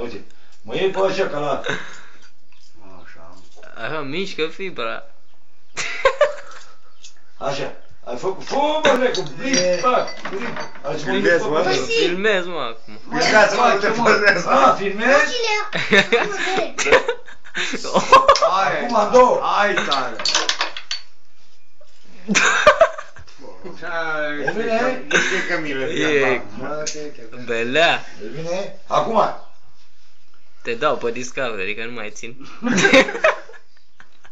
Uite, mă iei pe așa ca la... Așa, mișcă fibra. Așa, ai făcut... Fă, mă, necu, blip, pac, blip. Filmez, mă. Filmez, mă, acum. Filmează, mă, nu te pozezi. A, filmezi? Acum, în două. Ai tare. E bine? Nu știu că milă. E belea. E bine? Acum. Te dau pe Discovery, că nu mai țin.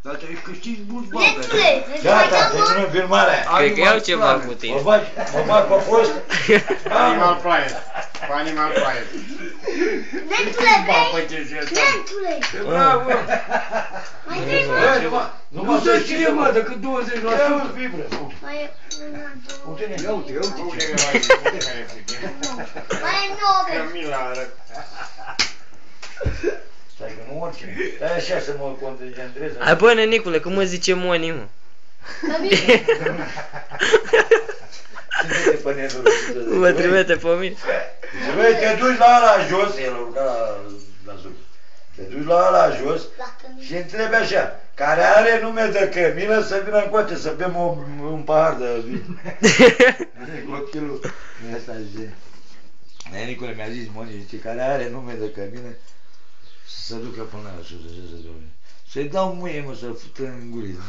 Dar te-ai câștigi mulți bani. Nentule, Gata, terminăm filmarea. Cred că iau ceva cu tine. Mă bag pe post. Animal Planet. Animal Planet. Nentule, vei? Nentule! Bravo. Mai vrei, mă? Nu se știe, mă, decât 20%. Ia fibră. Mai e una, două... Uite-ne. Ia uite, uite. Mai e nouă, Că vei? mi-l arăt. Stai că nu oricine. Stai așa să mă concentrez. Hai bă, nenicule, cum mă zice Moni, mă? Că bine. Trimite pe netul. Mă trimite pe mine. Și băi, te duci la ăla jos, el a urcat la sus. Te duci la ăla jos și întrebi așa, care are nume de cămilă să vină încoace să bem un pahar de vin. Copilul ăsta zice, Nenicule mi-a zis, Moni, zice, care are nume de cămilă să se ducă până la sus, așa să doamne. Să-i dau muie, mă, să-l fută în gurii.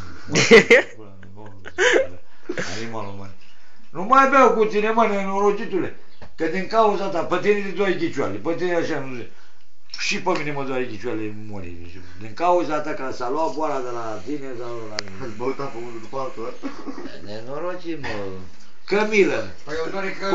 Animalul, mă. Nu mai beau cu tine, mă, nenorocitule. Că din cauza ta, pe tine te doare ghicioale, pe tine așa nu zice. Și pe mine mă doare ghicioale, Moni. Din cauza ta, că s-a luat boala de la tine sau la mine. Îți băuta pe unul după altul. Nenorocit, mă. Cămilă. Păi eu doar că...